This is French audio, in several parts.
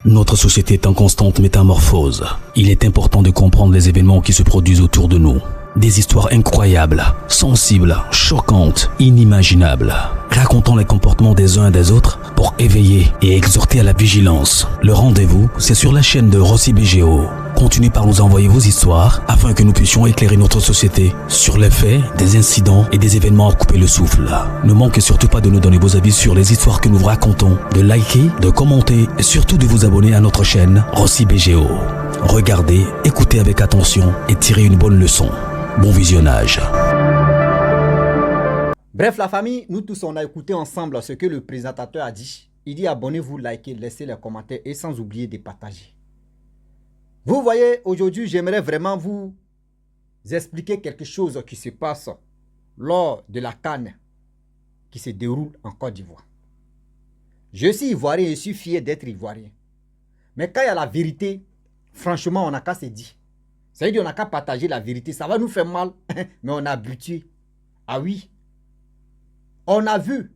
Notre société est en constante métamorphose. Il est important de comprendre les événements qui se produisent autour de nous. Des histoires incroyables, sensibles, choquantes, inimaginables, racontant les comportements des uns et des autres pour éveiller et exhorter à la vigilance. Le rendez-vous, c'est sur la chaîne de Rossi BGO. Continuez par nous envoyer vos histoires afin que nous puissions éclairer notre société sur les faits, des incidents et des événements à couper le souffle. Ne manquez surtout pas de nous donner vos avis sur les histoires que nous vous racontons, de liker, de commenter et surtout de vous abonner à notre chaîne Rossi BGO. Regardez, écoutez avec attention et tirez une bonne leçon. Bon visionnage. Bref, la famille, nous tous, on a écouté ensemble ce que le présentateur a dit. Il dit abonnez-vous, likez, laissez les commentaires et sans oublier de partager. Vous voyez, aujourd'hui, j'aimerais vraiment vous expliquer quelque chose qui se passe lors de la CAN qui se déroule en Côte d'Ivoire. Je suis ivoirien et je suis fier d'être ivoirien. Mais quand il y a la vérité, franchement, on n'a qu'à se dire. C'est-à-dire qu'on n'a qu'à partager la vérité. Ça va nous faire mal, mais on est habitué. Ah oui. On a vu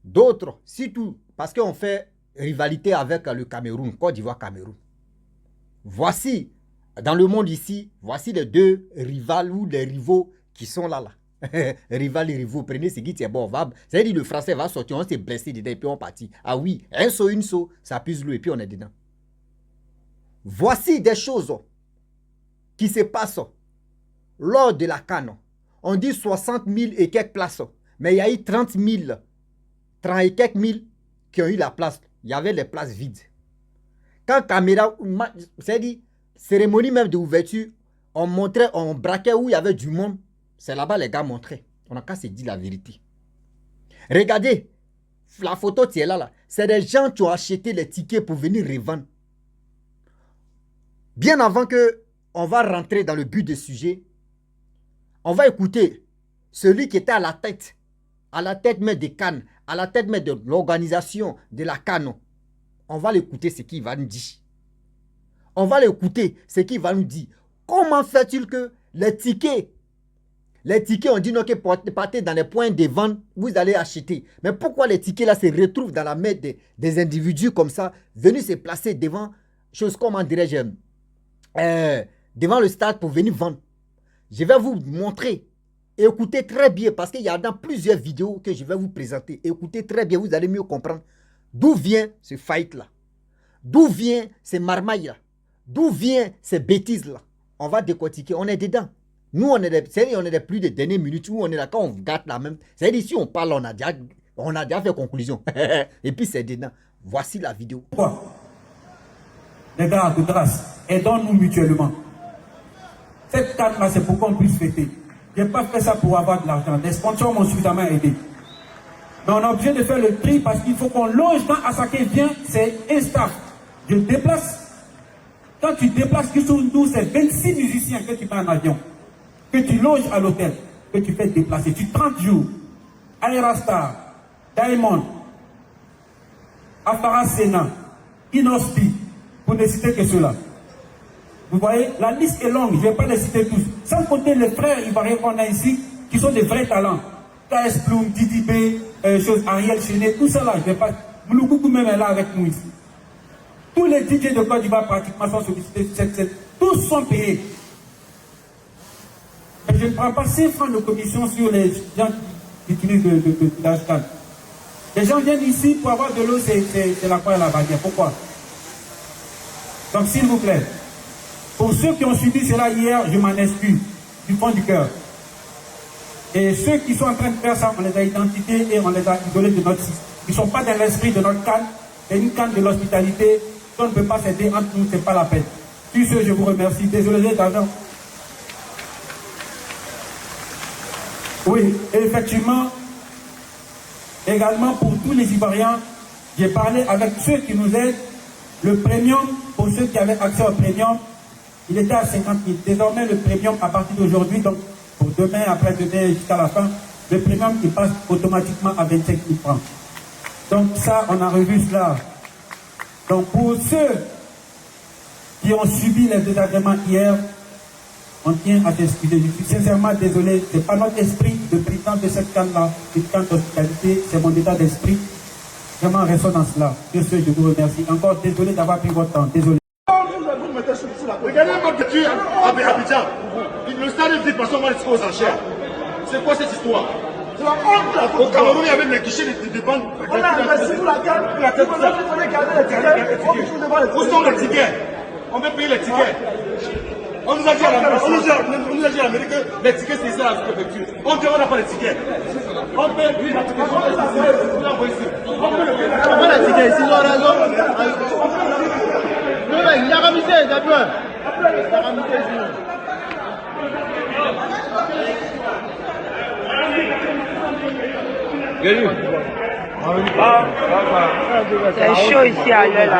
d'autres, surtout parce qu'on fait rivalité avec le Cameroun, Côte d'Ivoire-Cameroun. Voici, dans le monde ici, voici les deux rivales ou les rivaux qui sont là. Rival et rivaux, prenez ce qui est bon. C'est-à-dire le français va sortir, on s'est blessé dedans et puis on partit. Ah oui, un saut, une saut, ça puse l'eau et puis on est dedans. Voici des choses qui se passent lors de la CAN. On dit 60 000 et quelques places. Mais il y a eu 30 000, 30 et quelques mille qui ont eu la place. Il y avait les places vides. Quand caméra, c'est-à-dire cérémonie même d'ouverture, on montrait, on braquait où il y avait du monde. C'est là-bas les gars montraient. On n'a qu'à se dire la vérité. Regardez, la photo qui est là. C'est des gens qui ont acheté les tickets pour venir revendre. Bien avant que on va rentrer dans le but du sujet, on va écouter celui qui était à la tête même des CAN, à la tête même de l'organisation de la CAN. On va l'écouter ce qu'il va nous dire. On va l'écouter ce qu'il va nous dire. Comment fait-il que les tickets, on dit non, que partez dans les points de vente, vous allez acheter. Mais pourquoi les tickets là se retrouvent dans la main des individus comme ça, venus se placer devant, chose comment dirais-je, devant le stade pour venir vendre. Je vais vous montrer. Écoutez très bien parce qu'il y a dans plusieurs vidéos que je vais vous présenter. Écoutez très bien, vous allez mieux comprendre d'où vient ce fight-là. D'où vient ces marmailles-là. D'où vient ces bêtises-là. On va décortiquer, on est dedans. Nous, on est des plus de dernières minutes où on est là, quand on gâte la même. C'est-à-dire ici, on parle, on a déjà fait conclusion. Et puis c'est dedans. Voici la vidéo. Pourquoi? Les gars, de grâce, aidons-nous mutuellement. Cette carte-là, c'est pour qu'on puisse fêter. Je n'ai pas fait ça pour avoir de l'argent. Les sponsors m'ont suffisamment aidé. Mais on a obligé de faire le tri parce qu'il faut qu'on loge quand Asake vient, c'est un staff. Je déplace. Quand tu déplaces nous, c'est 26 musiciens que tu mets en avion, que tu loges à l'hôtel, que tu fais déplacer. Tu 30 jours. Aerostar, Diamond, Afara Sena, Inospi, pour ne citer que ceux-là. Vous voyez, la liste est longue, je ne vais pas les citer tous. Sans compter les frères ivoiriens qu'on a ici, qui sont des vrais talents. KS Ploum, Didi B, Ariel Chenet, tout ça là, je ne vais pas. Mouloukoukou même est là avec nous ici. Tous les DJ de Côte d'Ivoire pratiquement sont sollicités. Tous sont payés. Mais je ne prends pas 5 francs de commission sur les gens qui utilisent de l'Ashkan. Les gens viennent ici pour avoir de l'eau, c'est la croix et la bannière. Pourquoi? Donc s'il vous plaît, pour ceux qui ont subi cela hier, je m'en excuse du fond du cœur. Et ceux qui sont en train de faire ça, on les a identifiés et on les a isolés de notre système. Ils ne sont pas dans l'esprit de notre CAN. C'est une CAN de l'hospitalité. Si on ne peut pas s'aider entre nous, ce n'est pas la peine. Sur ce, je vous remercie. Désolé d'argent. Oui, effectivement, également pour tous les Ivoiriens, j'ai parlé avec ceux qui nous aident. Le premium, pour ceux qui avaient accès au premium, il était à 50 000. Désormais, le premium, à partir d'aujourd'hui, donc pour demain, après-demain, jusqu'à la fin, le premium, il passe automatiquement à 25 000 francs. Donc ça, on a revu cela. Donc pour ceux qui ont subi les désagréments hier, on tient à s'excuser. Je suis sincèrement désolé. Ce n'est pas notre esprit de président de cette CAN-là, une CAN d'hospitalité, c'est mon état d'esprit. Vraiment, restons dans cela. Je vous remercie. Encore désolé d'avoir pris votre temps. Désolé. Regardez un mode de tuer à Abidjan. Le stade est vide parce qu'on va les aux enchères. C'est quoi cette histoire? C'est la honte. Au Cameroun, il y avait les guichets de banques. On a investi pour la guerre. Il fallait garder les tickets. Où sont les tickets? On veut payer les tickets. On nous a dit à l'Amérique que les tickets, c'est ça la préfecture. On dit on n'a pas les tickets. On paye les tickets. On paye les tickets ici, ils ont raison. Il y a ramisé, d'accord. C'est chaud ici à l'heure là.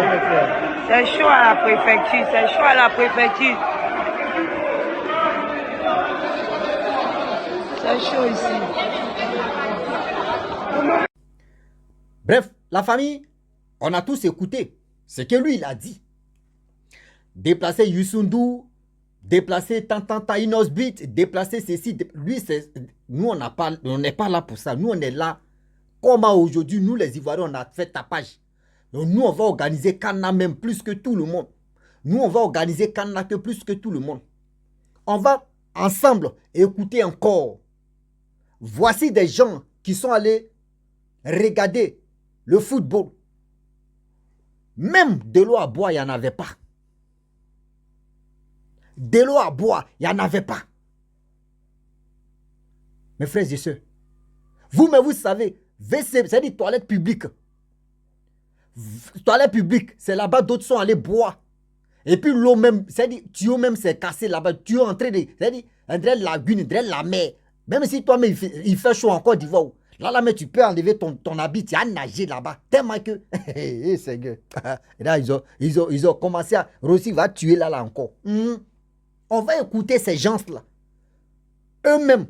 C'est chaud à la préfecture. C'est chaud à la préfecture. C'est chaud ici. Bref, la famille, on a tous écouté ce que lui, il a dit. Déplacer Youssou, déplacer Tantanta Inosbit, déplacer ceci. Lui, nous, on n'est pas là pour ça. Nous, on est là. Comment aujourd'hui, nous, les Ivoiriens, on a fait tapage. Donc, nous, on va organiser Kana même plus que tout le monde. Nous, on va organiser Kana que plus que tout le monde. On va ensemble écouter encore. Voici des gens qui sont allés regarder le football. Même de l'eau à boire, il n'y en avait pas. De l'eau à boire, il n'y en avait pas. Mes frères et sœurs, vous-même, vous savez, WC, c'est-à-dire toilette publique. Toilette publique, c'est là-bas, d'autres sont allés boire. Et puis l'eau même, c'est-à-dire, tuyau même s'est cassé là-bas. Tuyau entré de, c'est-à-dire, entre la lagune, entre la mer. Même si toi-même, il fait chaud en Côte d'Ivoire. Là, mais tu peux enlever ton habit, tu as nagé là-bas. Tellement que, c'est que, là, ils ont commencé à, Rossi va tuer là encore. On va écouter ces gens-là. Eux-mêmes,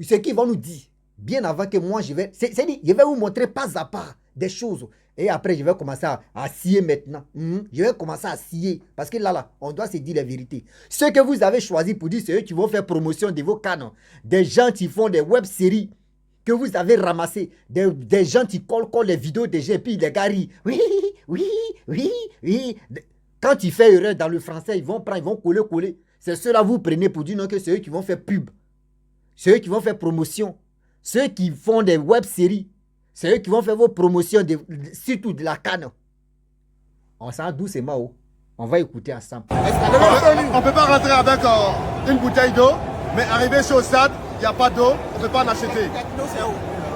ce qu'ils vont nous dire, bien avant que moi, je vais vous montrer pas à pas des choses. Et après, je vais commencer à scier maintenant. Je vais commencer à scier. Parce que là, on doit se dire la vérité. Ceux que vous avez choisi pour dire, c'est eux qui vont faire promotion de vos canons. Des gens qui font des web-séries que vous avez ramassées. Des gens qui collent les vidéos des gens et puis les gars rient. Oui, oui, oui, oui. Quand ils font erreur dans le français, ils vont prendre, ils vont coller. C'est ceux-là vous prenez pour dire non que c'est eux qui vont faire pub. C'est eux qui vont faire promotion. Ceux qui font des web-séries. C'est eux qui vont faire vos promotions, surtout de la canne. On sent doucement. On va écouter ensemble. On ne peut pas rentrer avec une bouteille d'eau, mais arriver sur le stade, il n'y a pas d'eau, on ne peut pas en acheter.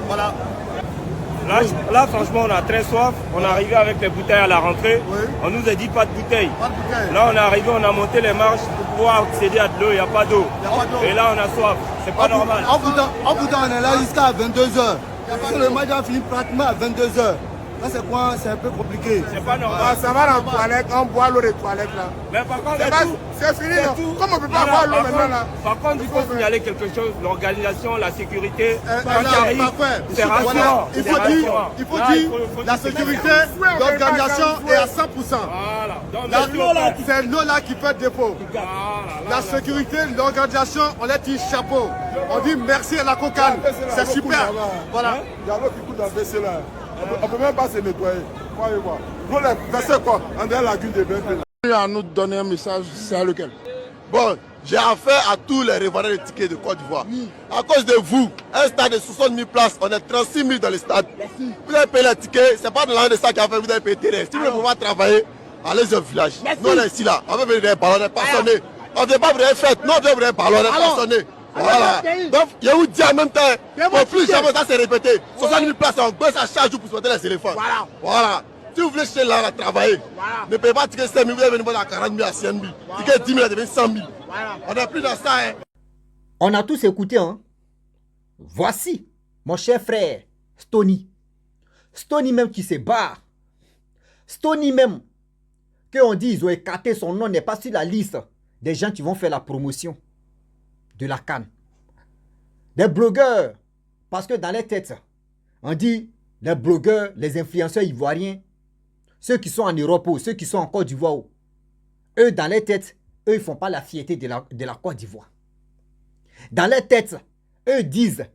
Voilà. Là, franchement, on a très soif. On est arrivé avec les bouteilles à la rentrée. Oui. On nous a dit pas de bouteilles. Là, on est arrivé, on a monté les marches pour pouvoir accéder à de l'eau. Il n'y a pas d'eau. Et là, on a soif. C'est pas normal. En Bouddha, on est là jusqu'à 22h. Le match a fini pratiquement à 22h. Là, c'est quoi? C'est un peu compliqué. C'est pas normal. Ça va dans la toilette, on boit l'eau des toilettes là. Mais par contre, c'est fini, non? Comme on ne peut pas boire l'eau maintenant là. Par contre, il faut signaler quelque chose. L'organisation, la sécurité. C'est rassurant. Il faut dire, la sécurité, l'organisation est à 100%. C'est l'eau là qui fait défaut. La sécurité, l'organisation, on les dit chapeau. On dit merci à la cocane. C'est super. Voilà. Il y a l'eau qui coule dans le WC là. On ne peut même pas se nettoyer. Croyez-moi. Vous les versez quoi? En la lagune de BNP. Il a nous donner un message, c'est lequel? Bon, j'ai affaire à tous les revendeurs de tickets de Côte d'Ivoire. À cause de vous, un stade de 60 000 places, on est 36 000 dans le stade. Vous avez payé les tickets, c'est pas dans l'année de ça qui a fait, vous avez payé terrain. Si vous voulez pouvoir travailler, allez au village. Nous on est ici là, on veut venir des ballons, on n'est pas sonné. On ne veut pas venir fête, non, on veut venir des ballons, on n'est pas sonné. Voilà. Donc, je vous dis en même temps, pour plus jamais ça s'est répété. 60 000 places, on baisse à chaque jour pour sortir les éléphants. Voilà. Si vous voulez chez là travailler, ne payez pas ticket 5 000, vous allez venir à 40 000 à 100 000. Ticket 10 000 à 100 000. On n'est plus dans ça. On a tous écouté. Voici mon cher frère Stony. Stony même qui se barre. Stony même, qu'on dit ils ont écarté son nom, n'est pas sur la liste des gens qui vont faire la promotion de la CAN. Des blogueurs, parce que dans les têtes, on dit les blogueurs, les influenceurs ivoiriens, ceux qui sont en Europe, ceux qui sont en Côte d'Ivoire, eux dans les têtes, eux ils ne font pas la fierté de la Côte d'Ivoire. Dans les têtes, eux disent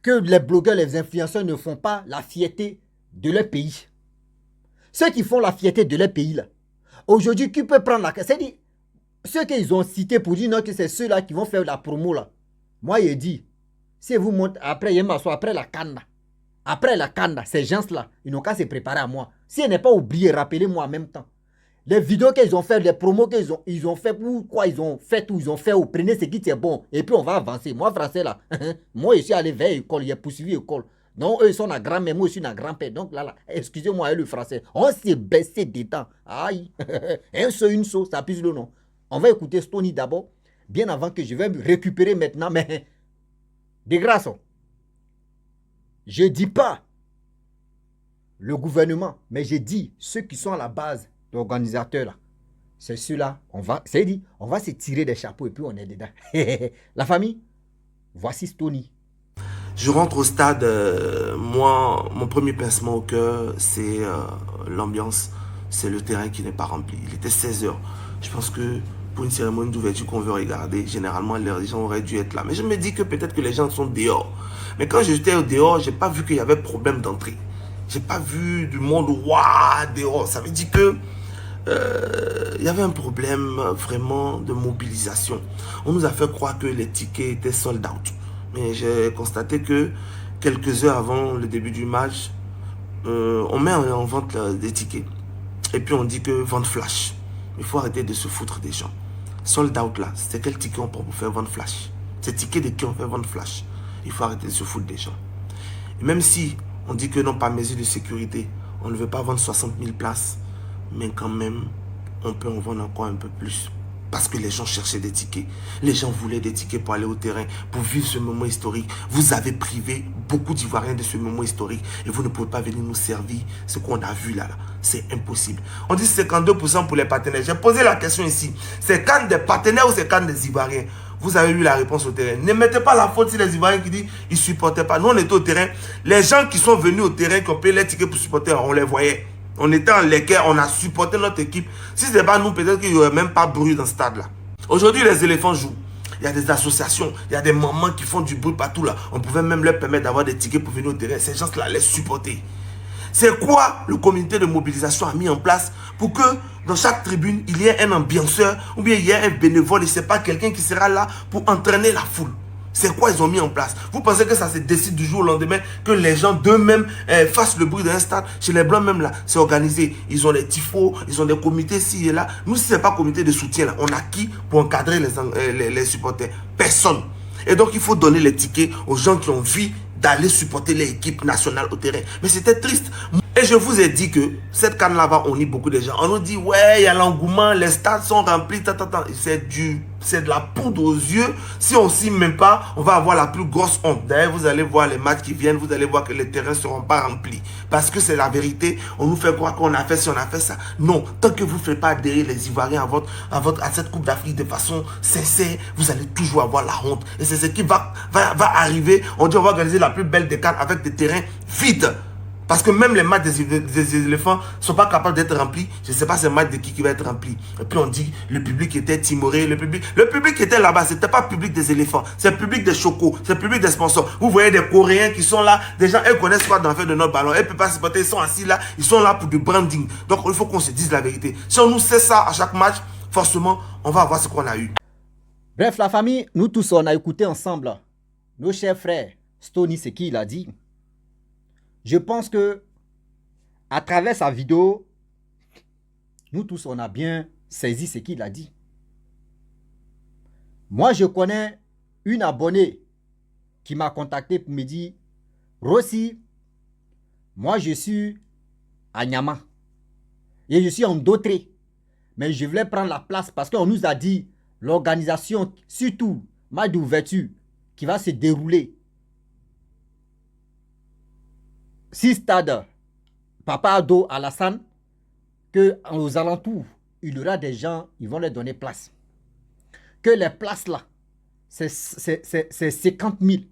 que les blogueurs, les influenceurs ne font pas la fierté de leur pays. Ceux qui font la fierté de leur pays là. Aujourd'hui, qui peut prendre la... C'est-à-dire, ceux qu'ils ont cités pour dire non, que c'est ceux-là qui vont faire la promo là. Moi, il dit, si vous montez après après la canne là. Après la canne, ces gens-là, ils n'ont qu'à se préparer à moi. Si elle n'est pas oublié, rappelez-moi en même temps. Les vidéos qu'ils ont fait, les promos qu'ils ont fait, pourquoi ils ont fait tout, ils ont fait, prenez ce qui est bon, et puis on va avancer. Moi, français là, moi, je suis allé vers l'école, il a poursuivi l'école. Donc, eux, ils sont la grand-mère, moi, je suis la grand-père. Donc, là, excusez-moi, le français, on s'est baissé dedans. Aïe, une sauce, ça pisse le nom. On va écouter Stony d'abord, bien avant que je vais me récupérer maintenant, mais de grâce, je ne dis pas le gouvernement, mais je dis ceux qui sont à la base, l'organisateur là, c'est ceux-là, on va se tirer des chapeaux et puis on est dedans. La famille, voici Stony. Je rentre au stade, moi, mon premier pincement au cœur, c'est l'ambiance, c'est le terrain qui n'est pas rempli. Il était 16 h. Je pense que pour une cérémonie d'ouverture qu'on veut regarder, généralement les gens auraient dû être là. Mais je me dis que peut-être que les gens sont dehors. Mais quand j'étais au dehors, je n'ai pas vu qu'il y avait problème d'entrée. Je n'ai pas vu du monde dehors. Ça veut dire que il y avait un problème vraiment de mobilisation. On nous a fait croire que les tickets étaient sold out. Mais j'ai constaté que quelques heures avant le début du match, on met en vente des tickets. Et puis on dit que vente flash. Il faut arrêter de se foutre des gens. Sold out là, c'est quel ticket on prend pour faire vente flash? C'est ticket de qui on fait vente flash? Il faut arrêter de se foutre des gens. Et même si on dit que non, pas mesure de sécurité, on ne veut pas vendre 60 000 places, mais quand même, on peut en vendre encore un peu plus. Parce que les gens cherchaient des tickets. Les gens voulaient des tickets pour aller au terrain, pour vivre ce moment historique. Vous avez privé beaucoup d'Ivoiriens de ce moment historique et vous ne pouvez pas venir nous servir ce qu'on a vu là. C'est impossible. On dit 52% pour les partenaires. J'ai posé la question ici. C'est quand des partenaires ou c'est quand des Ivoiriens? Vous avez eu la réponse au terrain. Ne mettez pas la faute sur les Ivoiriens qui disent qu'ils ne supportaient pas. Nous, on était au terrain. Les gens qui sont venus au terrain, qui ont payé les tickets pour supporter, on les voyait. On était en l'équerre, on a supporté notre équipe. Si ce n'est pas nous, peut-être qu'il n'y aurait même pas bruit dans ce stade-là. Aujourd'hui, les éléphants jouent. Il y a des associations, il y a des mamans qui font du bruit partout là. On pouvait même leur permettre d'avoir des tickets pour venir au terrain. Ces gens-là les supporter. C'est quoi le comité de mobilisation a mis en place pour que dans chaque tribune, il y ait un ambianceur ou bien il y ait un bénévole et ce n'est pas quelqu'un qui sera là pour entraîner la foule. C'est quoi ils ont mis en place? Vous pensez que ça se décide du jour au lendemain, que les gens d'eux-mêmes fassent le bruit d'un stade? Chez les Blancs même là, c'est organisé. Ils ont des tifos, ils ont des comités ici et là. Nous, si ce n'est pas comité de soutien là, on a qui pour encadrer les supporters? Personne. Et donc, il faut donner les tickets aux gens qui ont envie d'aller supporter l'équipe nationale au terrain. Mais c'était triste. Et je vous ai dit que cette canne-là, on lit beaucoup de gens. On nous dit, ouais, il y a l'engouement, les stades sont remplis, c'est de la poudre aux yeux. Si on ne s'y met pas, on va avoir la plus grosse honte. D'ailleurs, vous allez voir les matchs qui viennent, vous allez voir que les terrains ne seront pas remplis. Parce que c'est la vérité. On nous fait croire qu'on a fait ci, on a fait ça. Non, tant que vous ne faites pas adhérer les Ivoiriens à cette Coupe d'Afrique de façon sincère, vous allez toujours avoir la honte. Et c'est ce qui va arriver. On dit on va organiser la plus belle des cannes avec des terrains vides. Parce que même les matchs des éléphants ne sont pas capables d'être remplis. Je ne sais pas ces matchs de qui va être rempli. Et puis on dit le public était timoré. Le public qui était là-bas, ce n'était pas le public des éléphants. C'est le public des chocos. C'est le public des sponsors. Vous voyez des Coréens qui sont là. Des gens, ils connaissent quoi d'en faire de notre ballon. Ils ne peuvent pas supporter. Ils sont assis là. Ils sont là pour du branding. Donc il faut qu'on se dise la vérité. Si on nous sait ça à chaque match, forcément, on va avoir ce qu'on a eu. Bref, la famille, nous tous, on a écouté ensemble nos chers frères. Stony, c'est qui il a dit. Je pense que à travers sa vidéo, nous tous, on a bien saisi ce qu'il a dit. Moi, je connais une abonnée qui m'a contacté pour me dire, Rossi, moi, je suis à Nyama et je suis en Dotré, mais je voulais prendre la place parce qu'on nous a dit l'organisation, surtout match d'ouverture, qui va se dérouler 6 stades Papa Ado Alassane, que aux alentours, il y aura des gens, ils vont leur donner place. Que les places là, c'est 50 000.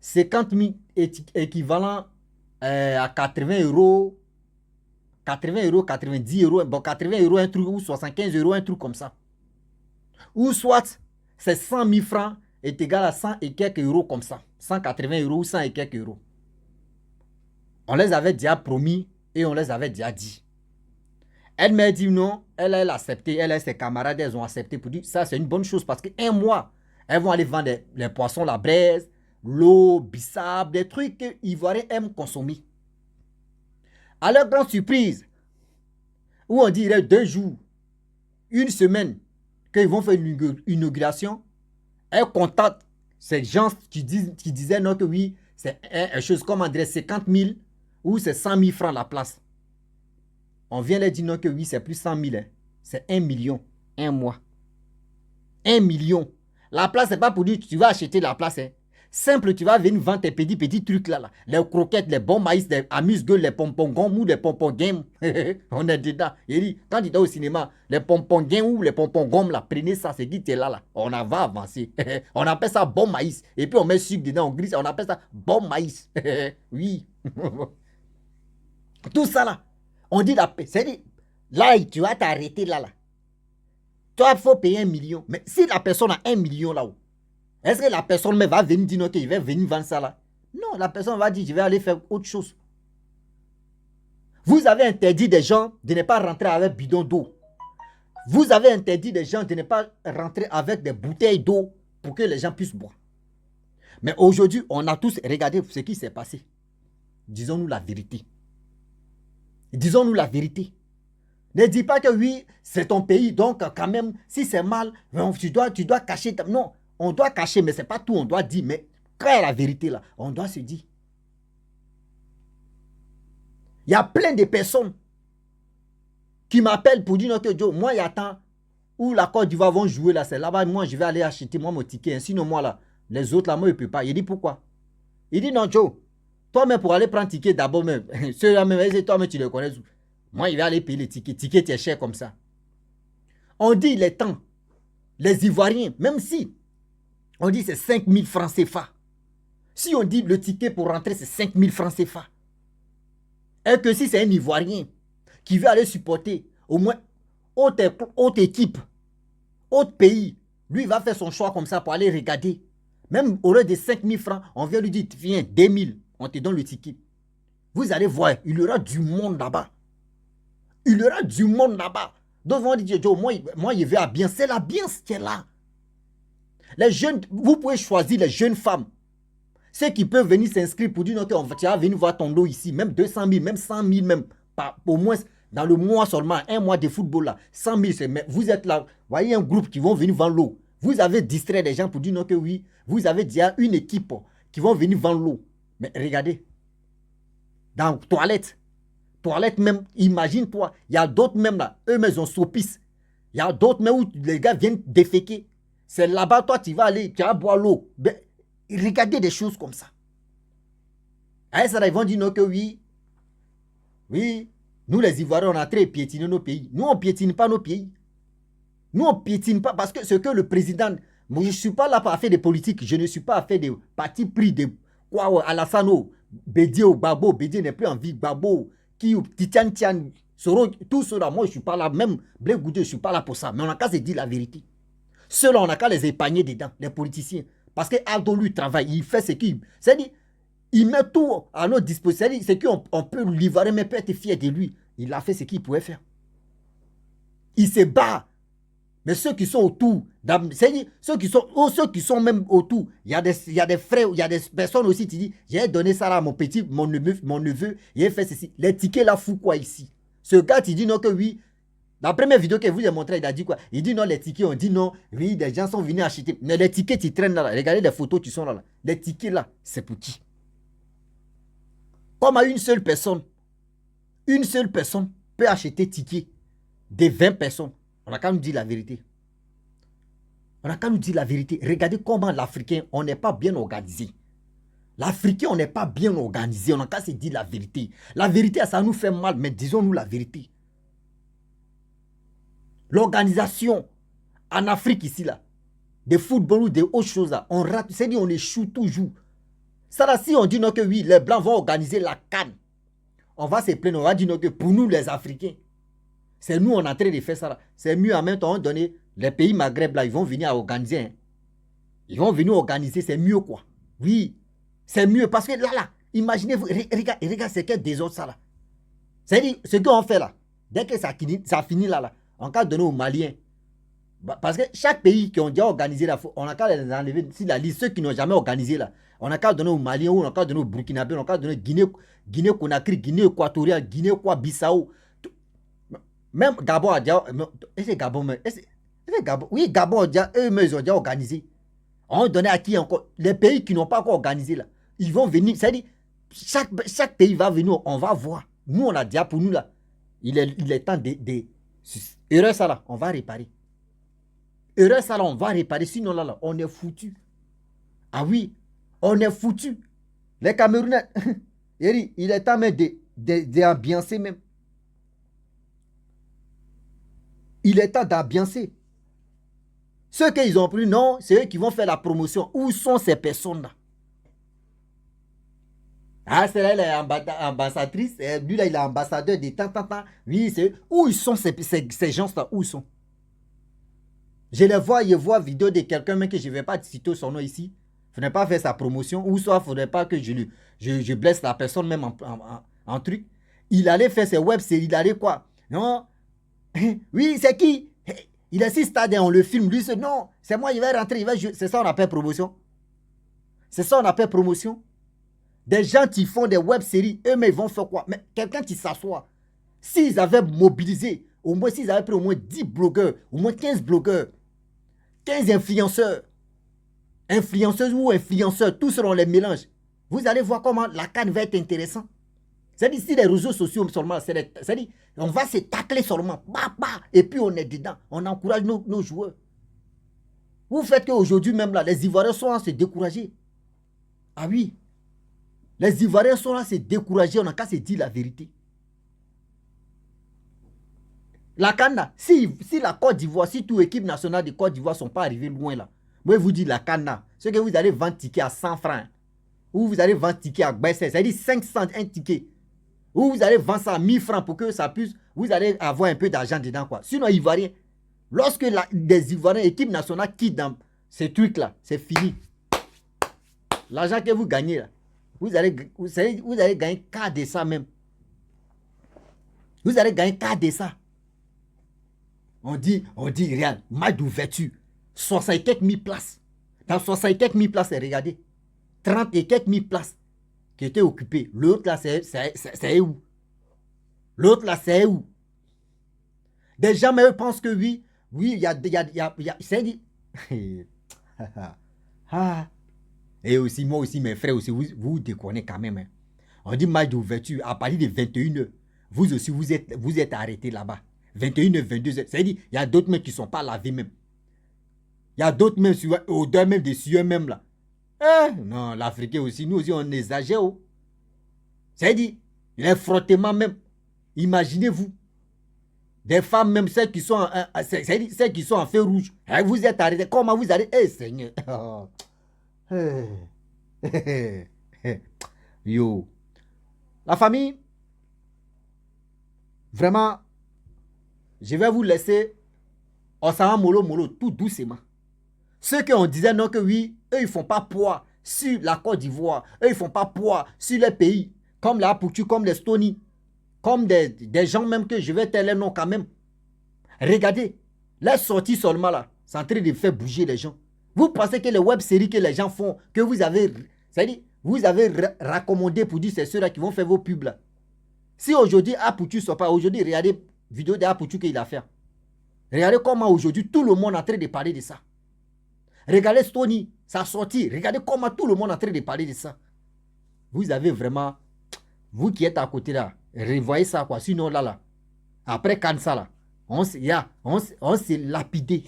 50 000 équivalent à 80 euros, 80 euros, 90 euros, bon 80 euros un truc, ou 75 euros un truc comme ça. Ou soit, c'est 100 000 francs est égal à 100 et quelques euros comme ça. 180 euros ou 100 et quelques euros. On les avait déjà promis et on les avait déjà dit. Elle m'a dit non, elle a accepté, elle et ses camarades, elles ont accepté pour dire ça c'est une bonne chose parce qu'un mois, elles vont aller vendre les poissons, la braise, l'eau, bissap, des trucs que les Ivoiriens aiment consommer. À leur grande surprise, où on dirait 2 jours, 1 semaine, qu'ils vont faire une inauguration, elles contactent ces gens qui disaient non que oui, c'est une chose comme on dirait 50 000 ou c'est 100 000 francs la place. On vient leur dire non que oui, c'est plus 100 000. Hein. C'est 1 million, un mois. 1 million. La place, c'est pas pour dire que tu vas acheter la place. Hein. Simple, tu vas venir vendre tes petits trucs là. Les croquettes, les bons maïs, les amuse-gueules, les pompons gomme ou les pompons game. On est dedans. Il dit, quand tu es au cinéma, les pompons game ou les pompons gomme là, prenez ça, c'est qui t'es là. On va avancer. On appelle ça bon maïs. Et puis on met sucre dedans, on glisse, on appelle ça bon maïs. Oui. Tout ça là. On dit la paix. C'est-à-dire, là, tu vas t'arrêter là. Toi, il faut payer 1 million. Mais si la personne a 1 million là-haut, est-ce que la personne va venir dire qu'il va venir vendre ça là? Non, la personne va dire je vais aller faire autre chose. Vous avez interdit des gens de ne pas rentrer avec bidon d'eau. Vous avez interdit des gens de ne pas rentrer avec des bouteilles d'eau pour que les gens puissent boire. Mais aujourd'hui, on a tous regardé ce qui s'est passé. Disons-nous la vérité. Disons-nous la vérité. Ne dis pas que oui, c'est ton pays, donc quand même, si c'est mal, tu dois cacher. Non, on doit cacher, mais ce n'est pas tout, on doit dire. Mais quand il y a la vérité là, on doit se dire. Il y a plein de personnes qui m'appellent pour dire que Joe, moi, il y a tant où la Côte d'Ivoire vont jouer là, c'est là-bas, moi, je vais aller acheter mon ticket. Sinon, moi là, les autres là, moi, je ne peux pas. Il dit pourquoi? Il dit non, Joe. Toi-même, pour aller prendre ticket d'abord, même, ceux-là, même, toi-même, tu les connais. Moi, il va aller payer les tickets. Ticket, c'est cher comme ça. On dit les temps, les Ivoiriens, même si on dit c'est 5 000 francs CFA. Si on dit le ticket pour rentrer, c'est 5 000 francs CFA. Et que si c'est un Ivoirien qui veut aller supporter au moins autre équipe, autre pays, lui, il va faire son choix comme ça pour aller regarder. Même au lieu de 5 000 francs, on vient lui dire, viens, 2 000. On te donne le ticket. Vous allez voir, il y aura du monde là-bas. Il y aura du monde là-bas. Donc, on dit, moi, il veut à bien. C'est la bien qui est là. Les jeunes, vous pouvez choisir les jeunes femmes. Ceux qui peuvent venir s'inscrire pour dire, non, tu vas venir voir ton lot ici. Même 200 000, même 100 000, même. Au moins, dans le mois seulement, un mois de football là. 100 000, mais vous êtes là. Vous voyez un groupe qui vont venir vendre l'eau. Vous avez distrait les gens pour dire, non, que oui. Vous avez déjà une équipe qui vont venir vendre l'eau. Mais regardez, dans toilette même, imagine-toi, il y a d'autres même là, eux-mêmes ils ont sopice. Il y a d'autres même où les gars viennent déféquer. C'est là-bas, toi tu vas aller, tu vas boire l'eau. Regardez des choses comme ça. Et ça, ils vont dire non que oui, nous les Ivoiriens, on a très piétiné nos pays. Nous, on ne piétine pas nos pays. Nous, on ne piétine pas parce que ce que le président, moi je ne suis pas là pour faire des politiques, je ne suis pas à faire des partis pris de quoi, Alassano, Bédié ou Babo, Bédié n'est plus en vie, Babo, qui, Titian, Soro, tout cela, moi je ne suis pas là, même Blé Goudé, je ne suis pas là pour ça, mais on n'a qu'à se dire la vérité. Ceux-là, on n'a qu'à les épargner dedans, les politiciens. Parce que Aldo, lui, travaille, il fait ce qu'il... C'est-à-dire, il met tout à notre disposition. C'est-à-dire, c'est qu'on peut l'Ivoirien, mais peut être fier de lui. Il a fait ce qu'il pouvait faire. Il se bat. Mais ceux qui sont autour, c'est-à-dire, ceux qui sont même autour, il y a des frères, il y a des personnes aussi qui disent, j'ai donné ça là à mon neveu, il a fait ceci. Les tickets là, fou quoi ici. Ce gars, il dit non que oui. La première vidéo que je vous ai montré, il a dit quoi? Il dit non, les tickets, on dit non, oui, des gens sont venus acheter. Mais les tickets, ils traînent là. Regardez les photos qui sont là. Les tickets là, c'est pour qui? Comme à une seule personne peut acheter tickets de 20 personnes. On n'a qu'à nous dire la vérité. On n'a qu'à nous dire la vérité. Regardez comment l'Africain, on n'est pas bien organisé. L'Africain, on n'est pas bien organisé. On n'a qu'à se dire la vérité. La vérité, ça nous fait mal, mais disons-nous la vérité. L'organisation en Afrique ici, là, de football ou de autres choses, là, on rate, c'est-à-dire on échoue toujours. Ça là, si on dit non que oui, les Blancs vont organiser la CAN, on va se plaindre, on va dire non que pour nous les Africains, c'est nous on est en train de faire ça là. C'est mieux en même temps donné, les pays Maghreb là, ils vont venir organiser. Hein. Ils vont venir organiser, c'est mieux quoi. Oui, c'est mieux parce que là, imaginez-vous, regarde, c'est quel désordre ça là. C'est-à-dire, ce qu'on fait là, Dès que ça finit là, on va donner aux Maliens. Parce que chaque pays qui ont déjà organisé là, on a qu'à les enlever si la liste, ceux qui n'ont jamais organisé là, on a qu'à donner aux Maliens, ou on a qu'à donner aux Burkinabés, on a qu'à donner Guinée-Conakry, Guinée-Équatoriale, Guinée-Bissau. Même Gabon a déjà. Est-ce que Gabon même? Gabon? Oui, Gabon a déjà, eux-mêmes, ils ont déjà organisé. On va donner à qui encore? Les pays qui n'ont pas encore organisé là. Ils vont venir. C'est-à-dire, chaque pays va venir, on va voir. Nous, on a déjà pour nous là. Il est temps de. Erreur ça là, on va réparer. Erreur ça là, on va réparer. Sinon là, on est foutu. Ah oui, on est foutu. Les Camerounais, il est temps même d'ambiancer même. Il est temps d'ambiancer. Ceux qu'ils ont pris, non, c'est eux qui vont faire la promotion. Où sont ces personnes-là? Ah, c'est là, elle est ambassadrice. Lui, là, il est ambassadeur des tant. Oui, c'est eux. Où ils sont ces gens-là? Où ils sont? Je les vois, je vois vidéo de quelqu'un, mais que je ne vais pas citer son nom ici. Il ne faudrait pas faire sa promotion. Ou soit il ne faudrait pas que je blesse la personne même en truc. Il allait faire ses web-séries. Il allait quoi? Non. Oui, c'est qui? Il est si stade, on le filme. Lui, c'est non. C'est moi, il va rentrer, il va jouer. C'est ça on appelle promotion. C'est ça on appelle promotion. Des gens qui font des web-séries, eux-mêmes, ils vont faire quoi? Mais quelqu'un qui s'assoit. S'ils avaient mobilisé, au moins, s'ils avaient pris au moins 10 blogueurs, au moins 15 blogueurs, 15 influenceurs, influenceuses ou influenceurs, tous seront les mélanges. Vous allez voir comment la canne va être intéressante. C'est-à-dire, si les réseaux sociaux seulement, c'est-à-dire, on va se tacler seulement, et puis on est dedans. On encourage nos joueurs. Vous faites qu'aujourd'hui même là, les Ivoiriens sont là à se décourager. Ah oui. Les Ivoiriens sont là à se décourager, on n'a qu'à se dire la vérité. La canne, si la Côte d'Ivoire, si toute équipe nationale de Côte d'Ivoire ne sont pas arrivés loin là, moi je vous dis la canne, c'est que vous allez vendre ticket à 100 francs, ou vous allez vendre ticket à Baissé, c'est-à-dire 500 un ticket. Ou vous allez vendre ça à 1000 francs pour que ça puisse, vous allez avoir un peu d'argent dedans quoi. Sinon, Ivoiriens, lorsque des Ivoiriens, équipe nationale quittent dans ces trucs-là, c'est fini. L'argent que vous gagnez là, vous allez gagner quart de ça même. Vous allez gagner quart de ça. On dit, regarde, match d'ouverture, 60 et quelques mille places. Dans 60 et quelques mille places, regardez, 30 et quelques mille places qui étaient occupées. L'autre là, c'est où? L'autre là, c'est où? Des gens, mais eux pensent que oui, il y a c'est dit. Et aussi, moi aussi, mes frères aussi, vous déconnez quand même. Hein. On dit match d'ouverture à partir de 21h. Vous aussi, vous êtes arrêtés là-bas. 21h, 22h. C'est-à-dire, il y a d'autres même qui ne sont pas lavés même. Il y a d'autres même, au-delà même des sueurs même là. Non, l'Africain aussi, nous aussi, on exagère. Oh. C'est-à-dire, les frottements même. Imaginez-vous. Des femmes même, celles qui sont en feu rouge. Vous êtes arrêtés. Comment vous allez? Seigneur. Yo. La famille, vraiment, je vais vous laisser Osama Molo tout doucement. Ceux qui ont disait non que oui, eux ils font pas poids sur la Côte d'Ivoire, eux ils font pas poids sur les pays comme la Poutu, comme les Stony, comme des gens même que je vais taire les noms quand même. Regardez, les sorties seulement là, c'est en train de faire bouger les gens. Vous pensez que les web-séries que les gens font, que vous avez, c'est-à-dire, vous avez raccommodé pour dire c'est ceux-là qui vont faire vos pubs là. Si aujourd'hui Aputu sort pas, aujourd'hui regardez vidéo d'Aputu qu'il a fait. Regardez comment aujourd'hui tout le monde est en train de parler de ça. Regardez Stony, sa sortie. Regardez comment tout le monde est en train de parler de ça. Vous avez vraiment, vous qui êtes à côté là, revoyez ça quoi. Sinon là, après Kansa là, on s'est lapidé.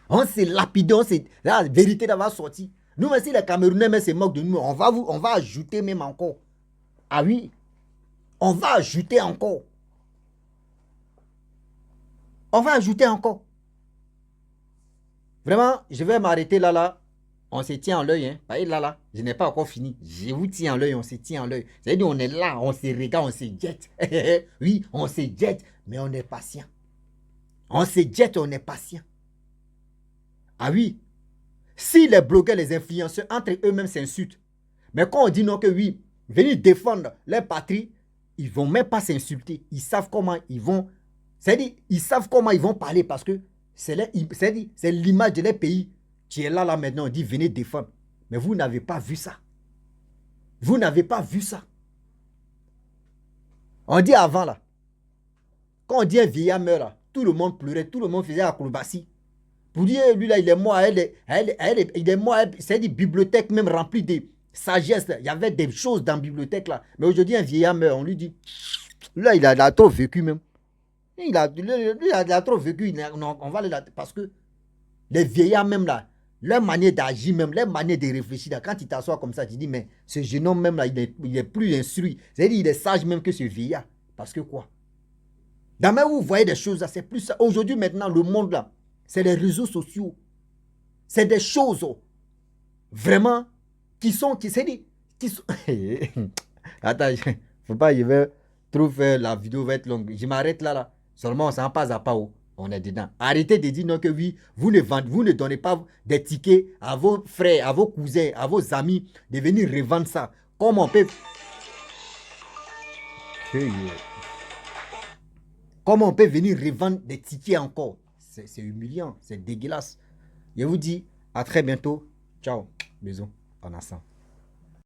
On s'est lapidé, la vérité va sortir. Nous, mais si les Camerounais mais se moquent de nous, on va ajouter même encore. Ah oui, on va ajouter encore. On va ajouter encore. Vraiment, je vais m'arrêter là. On se tient en l'œil. Hein. Là, je n'ai pas encore fini. Je vous tiens en l'œil, on se tient en l'œil. C'est-à-dire, on est là, on se regarde, on se jette. Oui, on se jette, mais on est patient. On se jette, on est patient. Ah oui, si les blogueurs, les influenceurs, entre eux-mêmes s'insultent, mais quand on dit non que oui, venir défendre leur patrie, ils vont même pas s'insulter. Ils savent comment ils vont... C'est-à-dire, ils savent comment ils vont parler parce que c'est l'image de leur pays qui est là maintenant. On dit, venez défendre. Mais vous n'avez pas vu ça. Vous n'avez pas vu ça. On dit avant, là, quand on dit un vieillard meurt, là, tout le monde pleurait, tout le monde faisait acrobatie. Pour dire, lui, là, il est mort, il est mort, c'est une bibliothèque même remplie de sagesse. Il y avait des choses dans la bibliothèque, là. Mais aujourd'hui, un vieillard meurt, on lui dit, là, il a trop vécu même. Il a trop vécu, on va aller là, parce que les vieillards même, là, leur manière d'agir même, leur manière de réfléchir, là, quand il t'assoit comme ça, tu dis, mais ce jeune homme même, là, il est plus instruit. C'est-à-dire, il est sage même que ce vieillard. Parce que quoi? Demain, vous voyez des choses là, c'est plus ça. Aujourd'hui, maintenant, le monde là, c'est les réseaux sociaux. C'est des choses vraiment qui sont. Attends, faut pas, je vais trop faire, la vidéo va être longue. Je m'arrête là. Seulement, on s'en passe à pas où on est dedans. Arrêtez de dire non que oui, vous ne donnez pas des tickets à vos frères, à vos cousins, à vos amis de venir revendre ça. Comment on peut... Comment on peut venir revendre des tickets encore? C'est humiliant, c'est dégueulasse. Je vous dis à très bientôt. Ciao, bisous, en ensemble.